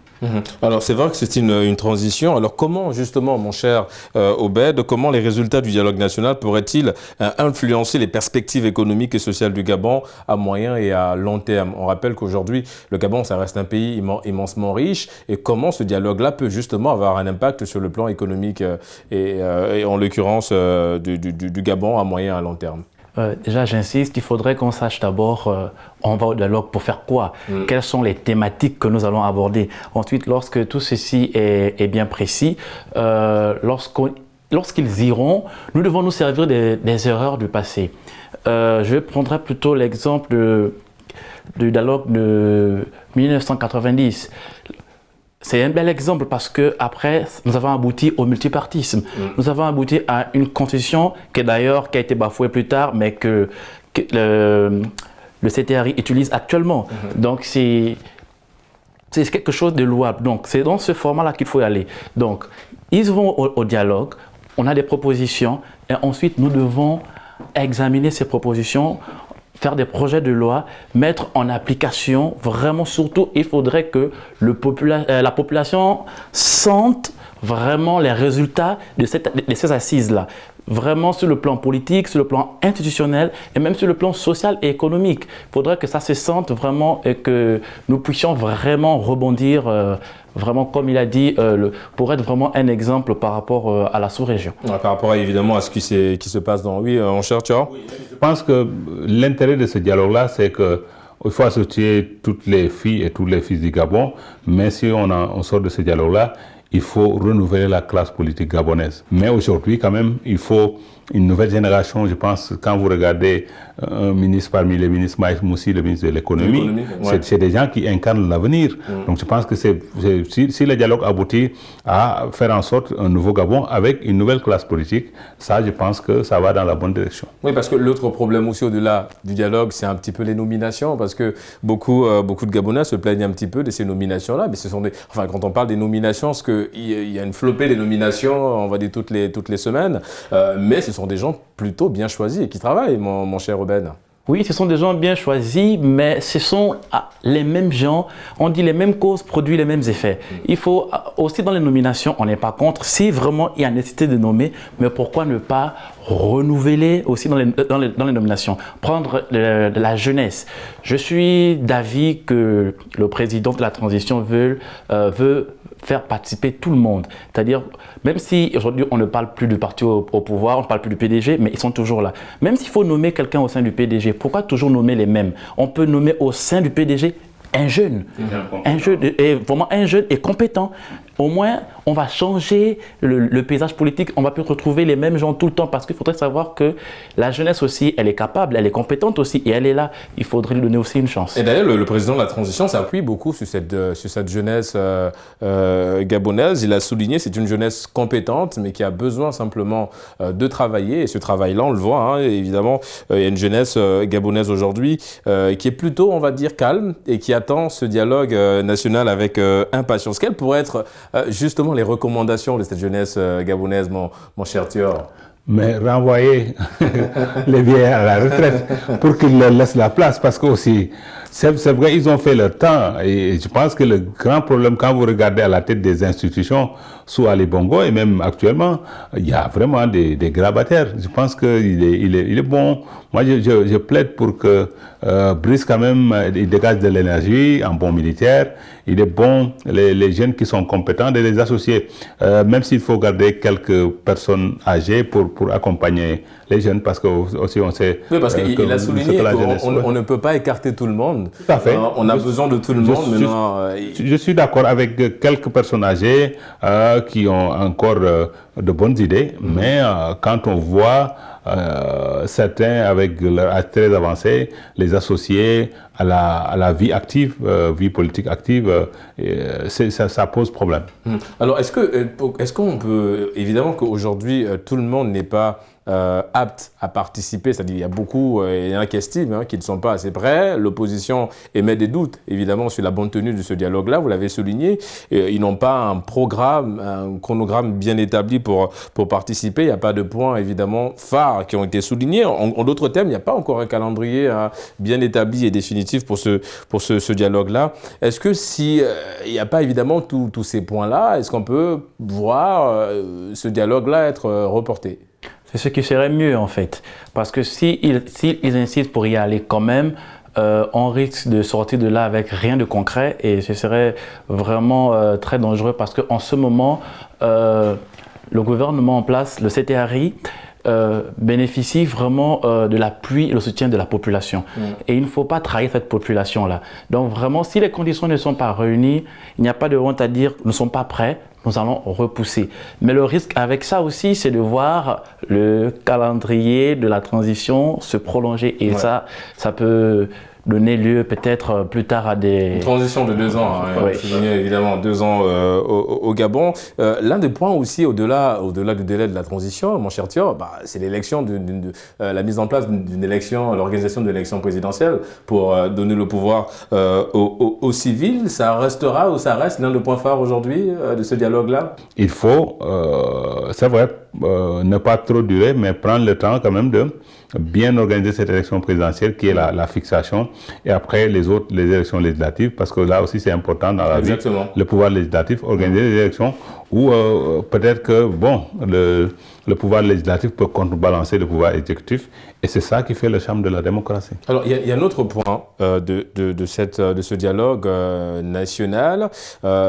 Alors c'est vrai que c'est une transition. Alors comment justement, mon cher Obed, comment les résultats du dialogue national pourraient-ils influencer les perspectives économiques et sociales du Gabon à moyen et à long terme? On rappelle qu'aujourd'hui, le Gabon, ça reste un pays immensement riche. Et comment ce dialogue-là peut justement avoir un impact sur le plan économique et en l'occurrence du Gabon à moyen et à long terme? Déjà, j'insiste, il faudrait qu'on sache d'abord, on va au dialogue pour faire quoi? Quelles sont les thématiques que nous allons aborder? Ensuite, lorsque tout ceci est bien précis, lorsqu'ils iront, nous devons nous servir des erreurs du passé. Je prendrai plutôt l'exemple du dialogue de 1990. C'est un bel exemple parce que après, nous avons abouti au multipartisme. Nous avons abouti à une constitution qui a été bafouée plus tard, mais que le CTRI utilise actuellement. Donc c'est quelque chose de louable. Donc c'est dans ce format-là qu'il faut y aller. Donc ils vont au dialogue, on a des propositions et ensuite nous devons examiner ces propositions, faire des projets de loi, mettre en application, vraiment surtout, il faudrait que la population sente vraiment les résultats de ces assises-là. Vraiment sur le plan politique, sur le plan institutionnel et même sur le plan social et économique. Il faudrait que ça se sente vraiment et que nous puissions vraiment rebondir, vraiment comme il a dit, pour être vraiment un exemple par rapport à la sous-région. Ouais, par rapport évidemment à ce qui se passe dans... Oui, mon cher Thior. Oui, je pense que l'intérêt de ce dialogue-là, c'est qu'il faut associer toutes les filles et tous les fils du Gabon, mais si on sort de ce dialogue-là, il faut renouveler la classe politique gabonaise. Mais aujourd'hui, quand même, il faut une nouvelle génération. Je pense, quand vous regardez un ministre parmi les ministres, Maïs Moussi, le ministre de l'économie, c'est des gens qui incarnent l'avenir. Donc je pense que si le dialogue aboutit à faire en sorte un nouveau Gabon avec une nouvelle classe politique, ça, je pense que ça va dans la bonne direction. Oui, parce que l'autre problème aussi au-delà du dialogue, c'est un petit peu les nominations, parce que beaucoup de Gabonais se plaignent un petit peu de ces nominations-là, mais ce sont quand on parle des nominations, parce qu'il y a une flopée des nominations, on va dire toutes les semaines, mais ce sont des gens plutôt bien choisis et qui travaillent, mon cher Ruben. Oui, ce sont des gens bien choisis, mais ce sont les mêmes gens, on dit les mêmes causes produisent les mêmes effets. Il faut aussi dans les nominations, on n'est pas contre, si vraiment il y a nécessité de nommer, mais pourquoi ne pas renouveler aussi dans les nominations, prendre la jeunesse. Je suis d'avis que le président de la transition veut faire participer tout le monde. C'est-à-dire, même si aujourd'hui on ne parle plus du parti au pouvoir, on ne parle plus du PDG, mais ils sont toujours là. Même s'il faut nommer quelqu'un au sein du PDG, pourquoi toujours nommer les mêmes? On peut nommer au sein du PDG un jeune et compétent. Au moins, on va changer le paysage politique. On va plus retrouver les mêmes gens tout le temps parce qu'il faudrait savoir que la jeunesse aussi, elle est capable, elle est compétente aussi et elle est là. Il faudrait lui donner aussi une chance. Et d'ailleurs, le président de la transition s'appuie beaucoup sur cette jeunesse gabonaise. Il a souligné, c'est une jeunesse compétente, mais qui a besoin simplement de travailler. Et ce travail-là, on le voit, hein, évidemment, il y a une jeunesse gabonaise aujourd'hui qui est plutôt, on va dire, calme et qui attend ce dialogue national avec impatience. Quelles pourraient être justement les recommandations de cette jeunesse gabonaise, mon cher Thior? Mais renvoyer les vieillards à la retraite pour qu'ils leur laissent la place, parce que aussi, c'est vrai, ils ont fait leur temps. Et je pense que le grand problème, quand vous regardez à la tête des institutions, sous Ali Bongo et même actuellement, il y a vraiment des grabataires. Je pense qu'il est bon. Moi, je plaide pour que Brice, quand même, il dégage de l'énergie, un bon militaire. Il est bon, les jeunes qui sont compétents, de les associer. Même s'il faut garder quelques personnes âgées pour accompagner les jeunes, parce que aussi on sait... Oui, parce qu'il a souligné qu'on ne peut pas écarter tout le monde. Tout à fait. On a besoin de tout le monde maintenant. Je suis d'accord avec quelques personnes âgées qui ont encore de bonnes idées, mais quand on voit certains avec leur âge très avancé, les associer à la vie active, vie politique active, ça pose problème. Alors, est-ce qu'on peut... Évidemment qu'aujourd'hui, tout le monde n'est pas apte à participer, c'est-à-dire il y a beaucoup, il y en a qui estiment qu'ils ne sont pas assez prêts. L'opposition émet des doutes, évidemment, sur la bonne tenue de ce dialogue-là, vous l'avez souligné. Ils n'ont pas un programme, un chronogramme bien établi pour participer. Il n'y a pas de points, évidemment, phares qui ont été soulignés. En d'autres termes, il n'y a pas encore un calendrier bien établi et définitif pour ce dialogue-là. Est-ce que si il n'y a pas, évidemment, tous ces points-là, est-ce qu'on peut voir ce dialogue-là être reporté? C'est ce qui serait mieux en fait, parce que s'ils insistent pour y aller quand même, on risque de sortir de là avec rien de concret et ce serait vraiment très dangereux parce qu'en ce moment, le gouvernement en place, le CTRI, bénéficie vraiment de l'appui et le soutien de la population. Et il ne faut pas trahir cette population-là. Donc vraiment, si les conditions ne sont pas réunies, il n'y a pas de honte à dire nous ne sommes pas prêts, nous allons repousser. Mais le risque avec ça aussi, c'est de voir le calendrier de la transition se prolonger. Et ça peut donner lieu peut-être plus tard à des... Une transition de 2 ans, évidemment 2 ans au Gabon. L'un des points aussi, au-delà du délai de la transition, mon cher Thior, c'est l'élection, la mise en place d'une élection, l'organisation de l'élection présidentielle pour donner le pouvoir aux civils. Ça restera ou ça reste l'un des points phares aujourd'hui de ce dialogue-là? Il faut, c'est vrai, ne pas trop durer, mais prendre le temps quand même de bien organiser cette élection présidentielle qui est la fixation et après les élections législatives, parce que là aussi c'est important dans la vie, le pouvoir législatif, organiser les élections ou peut-être que, bon, le pouvoir législatif peut contrebalancer le pouvoir exécutif, et c'est ça qui fait le charme de la démocratie. Alors, il y a un autre point de ce dialogue national.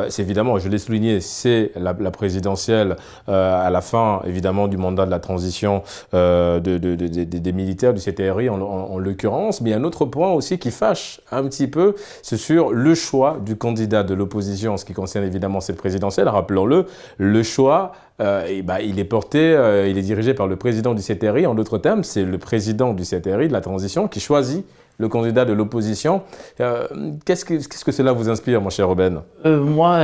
C'est évidemment, je l'ai souligné, c'est la présidentielle à la fin, évidemment, du mandat de la transition des militaires du CTRI, en l'occurrence. Mais il y a un autre point aussi qui fâche un petit peu, c'est sur le choix du candidat de l'opposition en ce qui concerne évidemment cette présidentielle. Rappelons-le, le choix, il est porté, il est dirigé par le président du CTRI. En d'autres termes, c'est le président du CTRI, de la transition, qui choisit le candidat de l'opposition. Qu'est-ce que cela vous inspire, mon cher Ruben? Moi,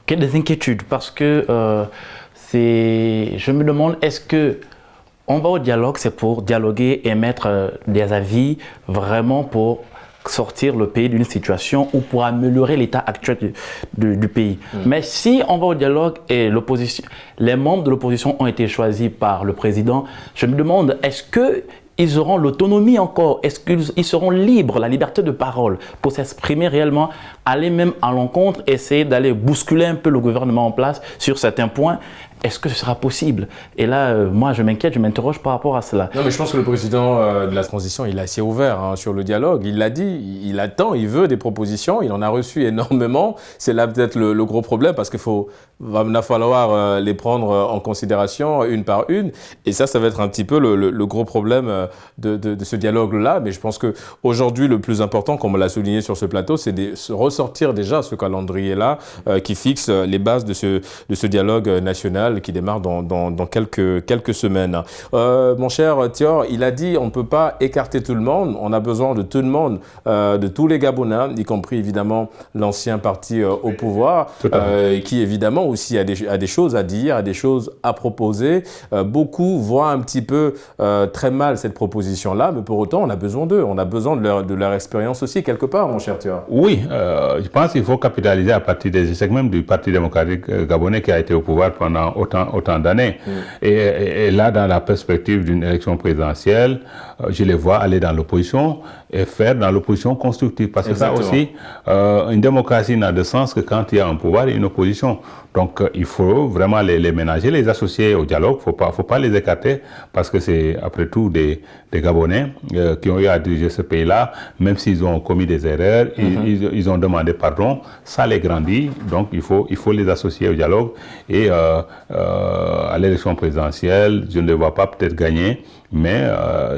des inquiétudes, parce que je me demande, est-ce que on va au dialogue, c'est pour dialoguer et mettre des avis vraiment pour sortir le pays d'une situation ou pour améliorer l'état actuel du pays. Mais si on va au dialogue et les membres de l'opposition ont été choisis par le président, je me demande, est-ce qu'ils auront l'autonomie encore? Est-ce qu'ils seront libres, la liberté de parole pour s'exprimer réellement, aller même à l'encontre, essayer d'aller bousculer un peu le gouvernement en place sur certains points? Est-ce que ce sera possible? Et là, moi, je m'inquiète, je m'interroge par rapport à cela. Non, mais je pense que le président de la transition, il est assez ouvert sur le dialogue. Il l'a dit, il attend, il veut des propositions. Il en a reçu énormément. C'est là peut-être le gros problème parce qu'il va falloir les prendre en considération une par une. Et ça va être un petit peu le gros problème de ce dialogue-là. Mais je pense qu'aujourd'hui, le plus important, comme on l'a souligné sur ce plateau, c'est de ressortir déjà ce calendrier-là qui fixe les bases de ce dialogue national qui démarre dans quelques semaines. Mon cher Thior, il a dit on ne peut pas écarter tout le monde, on a besoin de tout le monde, de tous les Gabonais, y compris évidemment l'ancien parti au pouvoir, qui évidemment aussi a des choses à dire, a des choses à proposer. Beaucoup voient un petit peu très mal cette proposition-là, mais pour autant on a besoin d'eux, on a besoin de leur expérience aussi quelque part, mon cher Thior. Oui, je pense qu'il faut capitaliser à partir des échecs même du Parti démocratique gabonais qui a été au pouvoir pendant autant d'années. Et là, dans la perspective d'une élection présidentielle, je les vois aller dans l'opposition et faire dans l'opposition constructive. Parce que ça aussi, une démocratie n'a de sens que quand il y a un pouvoir et une opposition. Donc, il faut vraiment les ménager, les associer au dialogue. Faut pas les écarter parce que c'est, après tout, des Gabonais qui ont eu à diriger ce pays-là, même s'ils ont commis des erreurs, ils ont demandé pardon, ça les grandit. Donc, il faut les associer au dialogue et à l'élection présidentielle, je ne les vois pas peut-être gagner, mais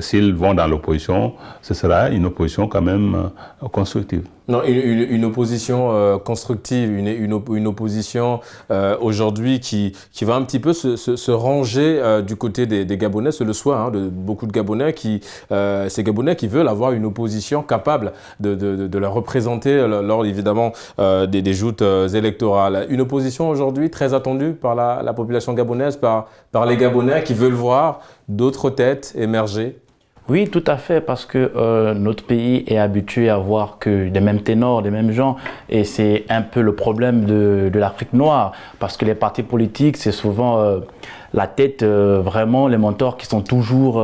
s'ils vont dans l'opposition, ce sera une opposition quand même constructive. Non, une opposition constructive, une opposition aujourd'hui qui va un petit peu se ranger du côté des Gabonais, c'est le souhait de beaucoup de Gabonais ces Gabonais qui veulent avoir une opposition capable de la représenter lors évidemment des joutes électorales. Une opposition aujourd'hui très attendue par la population gabonaise, par les Gabonais qui veulent voir d'autres têtes émerger. Oui, tout à fait, parce que notre pays est habitué à voir que des mêmes ténors, des mêmes gens, et c'est un peu le problème de l'Afrique noire, parce que les partis politiques, c'est souvent la tête, vraiment les mentors qui sont toujours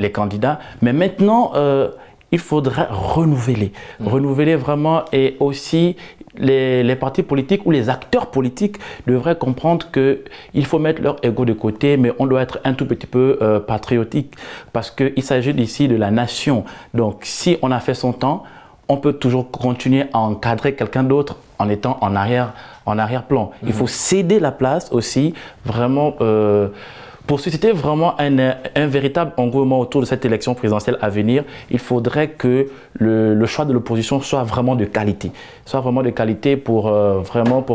les candidats. Mais maintenant, il faudrait renouveler vraiment, et aussi les partis politiques ou les acteurs politiques devraient comprendre qu'il faut mettre leur ego de côté, mais on doit être un tout petit peu patriotique parce qu'il s'agit ici de la nation. Donc si on a fait son temps, on peut toujours continuer à encadrer quelqu'un d'autre en étant en arrière-plan. Il faut céder la place aussi, vraiment pour susciter vraiment un véritable engouement autour de cette élection présidentielle à venir. Il faudrait que le choix de l'opposition soit vraiment de qualité. Pour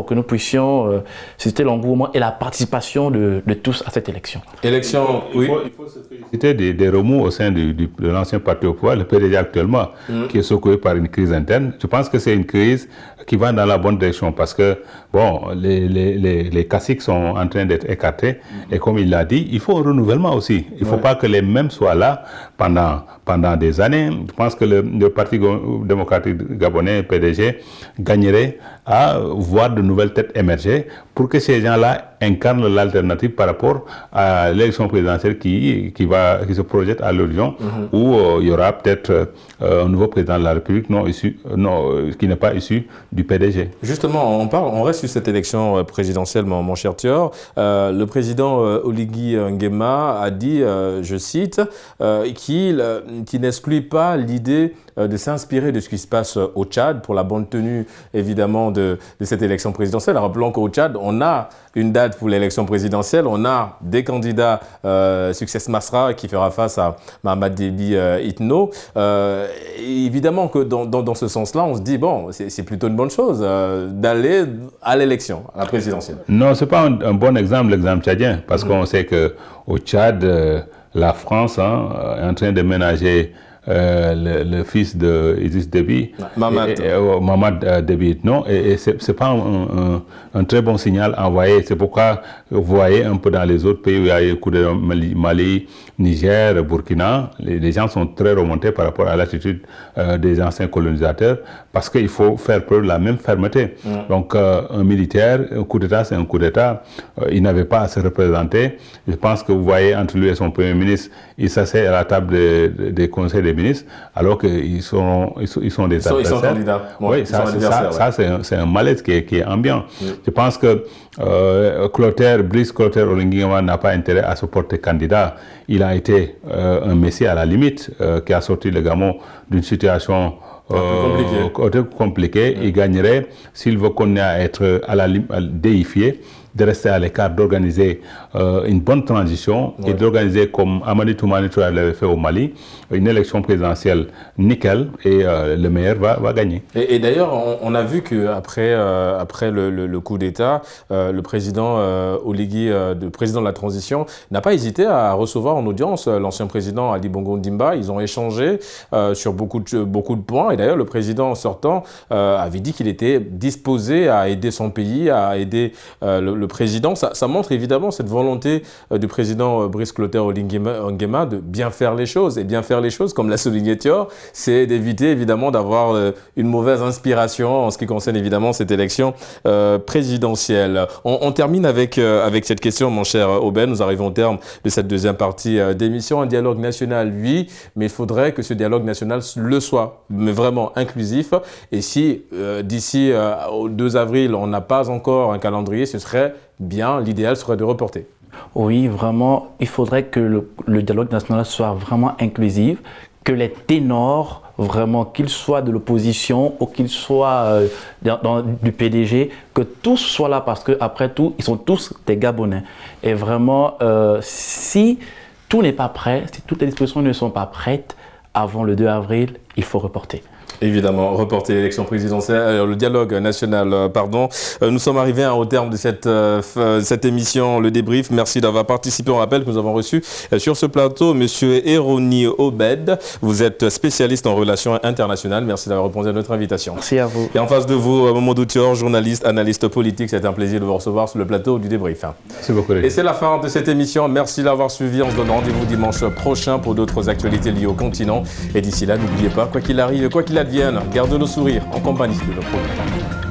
que nous puissions susciter l'engouement et la participation de tous à cette élection. Il faut se féliciter des remous au sein de l'ancien parti au pouvoir, le PDG actuellement, qui est secoué par une crise interne. Je pense que c'est une crise qui va dans la bonne direction parce que les caciques sont en train d'être écartés et comme il l'a dit, il faut un renouvellement aussi. Il ne faut pas que les mêmes soient là pendant des années. Je pense que le Parti démocratique gabonais, PDG, gagnerait à voir de nouvelles têtes émerger pour que ces gens-là incarne l'alternative par rapport à l'élection présidentielle qui se projette à l'horizon, où il y aura peut-être un nouveau président de la République qui n'est pas issu du PDG. Justement, on reste sur cette élection présidentielle, mon cher Thior. Le président Oligui Nguema a dit, je cite, qu'il n'exclut pas l'idée de s'inspirer de ce qui se passe au Tchad pour la bonne tenue, évidemment, de cette élection présidentielle. Rappelons qu'au Tchad, on a une date pour l'élection présidentielle, on a des candidats, Success Masra qui fera face à Mahamat Déby Itno. Évidemment que dans ce sens-là, on se dit, bon, c'est plutôt une bonne chose d'aller à l'élection, à la présidentielle. Non, ce n'est pas un bon exemple, l'exemple tchadien, parce qu'on sait qu'au Tchad, la France est en train de ménager le fils de Idriss Déby, Mahamat Déby Itno, et ce n'est pas un très bon signal envoyé. C'est pourquoi vous voyez un peu dans les autres pays où il y a eu coup de Mali, Niger, Burkina, les gens sont très remontés par rapport à l'attitude des anciens colonisateurs, parce qu'il faut faire preuve de la même fermeté. Donc un militaire, un coup d'État, c'est un coup d'État. Il n'avait pas à se représenter. Je pense que vous voyez entre lui et son Premier ministre, il s'assied à la table des conseils des ministres, alors qu'ils sont des adversaires. Ils sont candidats. Oui, ça c'est un malaise qui est ambiant. Je pense que Brice Clotaire Oligui Nguema n'a pas intérêt à se porter candidat. Il a été un messie à la limite, qui a sorti le Gabon d'une situation compliquée. Il gagnerait, s'il veut qu'on ait à être déifié, de rester à l'écart, d'organiser une bonne transition et d'organiser comme Amadi Toumani Touré l'avait fait au Mali, une élection présidentielle nickel et le meilleur va gagner. Et d'ailleurs, on a vu qu'après le coup d'État, le président Oligui, le président de la transition, n'a pas hésité à recevoir en audience l'ancien président Ali Bongo Ndimba. Ils ont échangé sur beaucoup de points. Et d'ailleurs, le président sortant avait dit qu'il était disposé à aider son pays, à aider le président. Ça montre évidemment cette volonté du président Brice Clotaire Oligui Nguema de bien faire les choses. Et bien faire les choses, comme l'a souligné Thior, c'est d'éviter évidemment d'avoir une mauvaise inspiration en ce qui concerne évidemment cette élection présidentielle. On termine avec cette question, mon cher Aubin. Nous arrivons au terme de cette deuxième partie d'émission. Un dialogue national, oui, mais il faudrait que ce dialogue national le soit, mais vraiment inclusif. Et si d'ici au 2 avril, on n'a pas encore un calendrier, ce serait bien, l'idéal serait de reporter. Oui, vraiment, il faudrait que le dialogue national soit vraiment inclusif, que les ténors, vraiment, qu'ils soient de l'opposition ou qu'ils soient du PDG, que tous soient là parce qu'après tout, ils sont tous des Gabonais. Et vraiment, si tout n'est pas prêt, si toutes les dispositions ne sont pas prêtes avant le 2 avril, il faut reporter. Évidemment, reporter l'élection présidentielle, le dialogue national, pardon. Nous sommes arrivés au terme de cette émission, le débrief. Merci d'avoir participé. On rappelle que nous avons reçu sur ce plateau Monsieur Eroni Obed. Vous êtes spécialiste en relations internationales. Merci d'avoir répondu à notre invitation. Merci à vous. Et en face de vous, Mamadou Thior, journaliste, analyste politique. C'est un plaisir de vous recevoir sur le plateau du débrief. Merci beaucoup. Et c'est la fin de cette émission. Merci d'avoir suivi. On se donne rendez-vous dimanche prochain pour d'autres actualités liées au continent. Et d'ici là, n'oubliez pas, quoi qu'il arrive, quoi qu'il advienne, gardez le sourire en compagnie de nos producteurs.